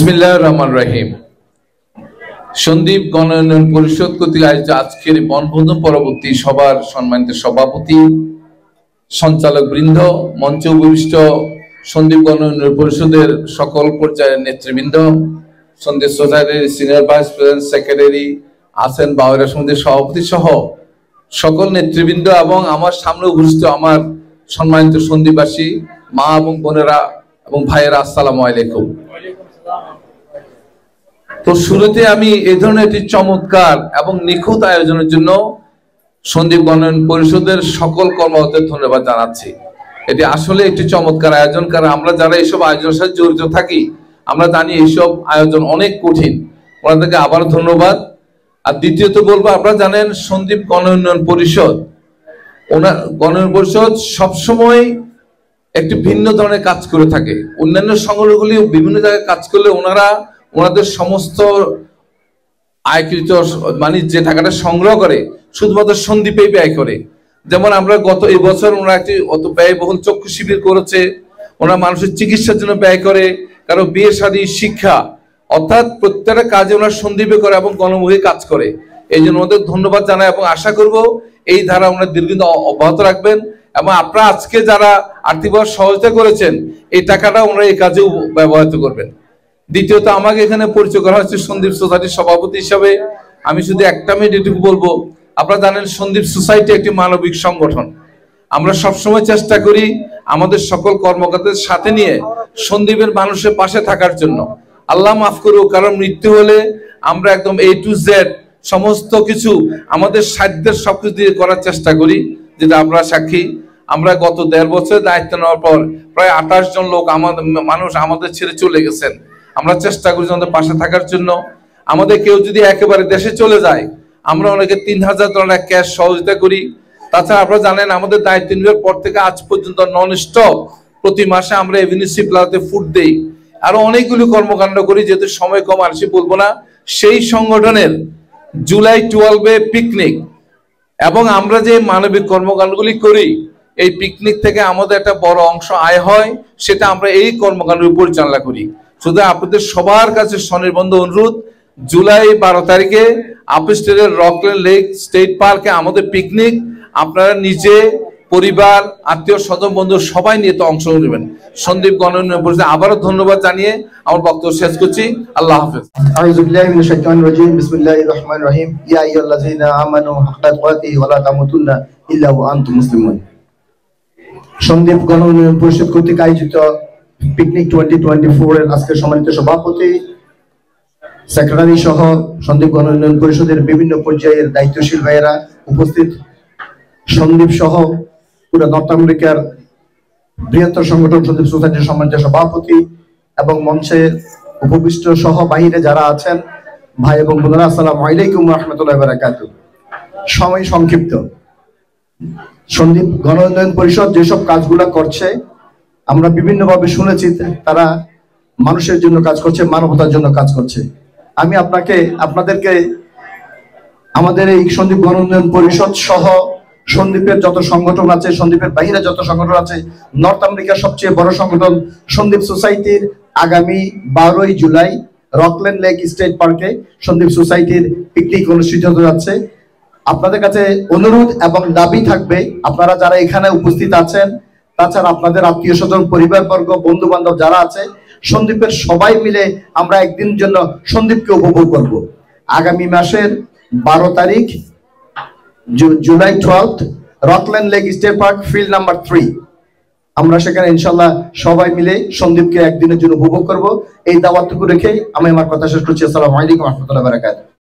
বিসমিল্লাহির রহমানির রহিম। সন্দ্বীপ গণ উন্নয়ন পরিষদ কর্তৃক আয়োজিত আজকের বনভোজন পরবর্তী সভার সম্মানিত সভাপতি, সঞ্চালক বৃন্দ, মঞ্চে উপবিষ্ট সন্দ্বীপ গণ উন্নয়ন পরিষদের সকল পর্যায়ের নেতৃবৃন্দ, সন্দ্বীপ সোসাইটির সিনিয়র ভাইস প্রেসিডেন্ট, সেক্রেটারি আছেন, বাউরা সমিতির সভাপতি সহ সকল নেতৃবৃন্দ এবং আমার সামনে উপস্থিত আমার সম্মানিত সন্দ্বীপবাসী মা এবং বোনেরা এবং ভাইয়েরা, আসসালামু আলাইকুম। তো শুরুতে আমি এই ধরনের একটি চমৎকার এবং নিখুঁত আয়োজনের জন্য সন্দ্বীপ গণ উন্নয়ন পরিষদের সকল কর্মকর্তাদের ধন্যবাদ জানাচ্ছি। এটি আসলে একটি চমৎকার আয়োজন, কারণ আমরা যারা এইসব আয়োজনের সাথে জড়িত থাকি আমরা জানি এইসব আয়োজন অনেক কঠিন। ওনাদেরকে আবার ধন্যবাদ। আর দ্বিতীয়ত বলবো, আপনারা জানেন সন্দ্বীপ গণ উন্নয়ন পরিষদ সবসময় একটি ভিন্ন ধরনের কাজ করে থাকে। অন্যান্য সংগঠনগুলি বিভিন্ন জায়গায় কাজ করলে ওনাদের সমস্ত আয়কৃত মানে যে টাকাটা সংগ্রহ করে শুধুমাত্র সন্দ্বীপেই ব্যয় করে। যেমন আমরা গত এই বছর ওনারা একটি অত ব্যয়বহুল চক্ষু শিবির করেছে, ওনারা মানুষের চিকিৎসার জন্য ব্যয় করে, কারো বিয়ে শাদী, শিক্ষা, অর্থাৎ প্রত্যেকটা কাজে ওনারা সন্দ্বীপে করে এবং গণমুখী কাজ করে। এই জন্য ওদের ধন্যবাদ জানাই এবং আশা করব এই ধারা ওনারা দীর্ঘদিন অব্যাহত রাখবেন এবং আপনারা আজকে যারা আর্থিকভাবে সহযোগিতা করেছেন এই টাকাটা ওনারা এই কাজেও ব্যবহৃত করবেন। দ্বিতীয়ত, আমাকে এখানে পরিচয় করা হচ্ছে সন্দ্বীপ সোসাইটির সভাপতি হিসাবে। আমি শুধু একটা মিনিট এটুকু বলবো, আপনারা জানেন সন্দ্বীপ সোসাইটি একটি মানবিক সংগঠন। আমরা সবসময় চেষ্টা করি আমাদের সকল কর্মকর্তাদের সাথে নিয়ে সন্দ্বীপের মানুষের পাশে থাকার জন্য। আল্লাহ মাফ করুক, কারণ মৃত্যু হলে আমরা একদম A to Z সমস্ত কিছু আমাদের সাধ্যের সবকিছু দিয়ে করার চেষ্টা করি, যেটা আপনারা সাক্ষী। আমরা গত 1.5 বছর দায়িত্ব নেওয়ার পর প্রায় 28 জন লোক মানুষ আমাদের ছেড়ে চলে গেছেন। আমরা চেষ্টা করি আমাদের পাশে থাকার জন্য। আমাদের কেউ যদি একেবারে দেশে চলে যায় আমরা অনেকে 3000 ডলার ক্যাশ সহযোগিতা করি। তাছাড়া আপনারা জানেন আমাদের দায়িত্ব নেওয়ার পর থেকে আজ পর্যন্ত নন স্টপ প্রতি মাসে আমরা এভিনিউসি প্লাজাতে ফুড দেই, আরো অনেকগুলো কর্মকাণ্ড করি, যেহেতু সময় কম আর সে বলবো না। সেই সংগঠনের জুলাই 12-এ পিকনিক এবং আমরা যে মানবিক কর্মকাণ্ডগুলি করি, এই পিকনিক থেকে আমাদের একটা বড় অংশ আয় হয়, সেটা আমরা এই কর্মকাণ্ড পরিচালনা করি। শুধু আপনাদের সবার কাছে স্বনির্বন্ধ অনুরোধ, জুলাই 12 তারিখে আপস্টেটের রকল্যান্ড লেক স্টেট পার্কে আমাদের পিকনিক। আপনারা নিজে, পরিবার, আত্মীয় স্বজন, বন্ধু সবাই নিয়ে তো অংশ নেবেন। সন্দ্বীপ গণ উন্নয়ন পরিষদ আবারও ধন্যবাদ জানিয়ে আমার বক্তব্য শেষ করছি। আল্লাহ হাফেজ। আউযু বিল্লাহি মিনাশ শাইতানির রাজীম। বিসমিল্লাহির রহমানির রহিম। ইয়া আইয়ুহাল্লাযীনা আমানু হাক্কা তুকাতিহি ওয়া লা তামুতুন্না ইল্লা ওয়া আনতুম মুসলিমুন। সন্দ্বীপ গণ উন্নয়ন পরিষদ কর্তৃক আয়োজিত পিকনিক 2024 এর আজকে সম্মানিত সভাপতি, সেক্রেটারি সহ সন্দ্বীপ গণ উন্নয়ন পরিষদের বিভিন্ন পর্যায়ের দায়িত্বশীল ভাইয়েরা উপস্থিত, সন্দ্বীপ সহ পুরো নর্থ আমেরিকার বৃহত্তর সংগঠন সন্দ্বীপ সোসাইটির সম্মানিত সভাপতি এবং মঞ্চের উপবিষ্ট সহ বাহিরে যারা আছেন ভাই এবং বোনেরা, আসসালামু আলাইকুম ওয়া রাহমাতুল্লাহি ওয়া বারাকাতুহু। সময় সংক্ষিপ্ত। সন্দ্বীপ গণ উন্নয়ন পরিষদ যেসব কাজগুলো করছে আমরা বিভিন্নভাবে শুনেছি, তারা মানুষের জন্য কাজ করছে, মানবতার জন্য কাজ করছে। আমি আপনাদেরকে আমাদের এই সন্দ্বীপ গণ উন্নয়ন পরিষদ সহ সন্দ্বীপের যত সংগঠন আছে, সন্দ্বীপের বাইরে যত সংগঠন আছে, নর্থ আমেরিকার সবচেয়ে বড় সংগঠন সন্দ্বীপ সোসাইটির আগামী 12ই জুলাই রকল্যান্ড লেক স্টেট পার্কে সন্দ্বীপ সোসাইটির পিকনিক অনুষ্ঠিত হতে যাচ্ছে। আপনাদের কাছে অনুরোধ এবং দাবি থাকবে, আপনারা যারা এখানে উপস্থিত আছেন, তাছাড়া আপনাদের আত্মীয় স্বজন, পরিবারবর্গ, বন্ধু বান্ধব যারা আছে, সন্দ্বীপের সবাই মিলে আমরা একদিন জন্য সন্দ্বীপকে উপভোগ করব। আগামী মাসের 12 তারিখ July 12 Rockland lake state park field number 3, আমরা সেখানে ইনশাল্লাহ সবাই মিলে সন্দ্বীপকে একদিনের জন্য উপভোগ করব। এই দাওয়াতটুকু রেখে আমি আমার কথা শেষ করছি। আসসালামু আলাইকুম ওয়া রাহমাতুল্লাহি ওয়া বারাকাতুহু।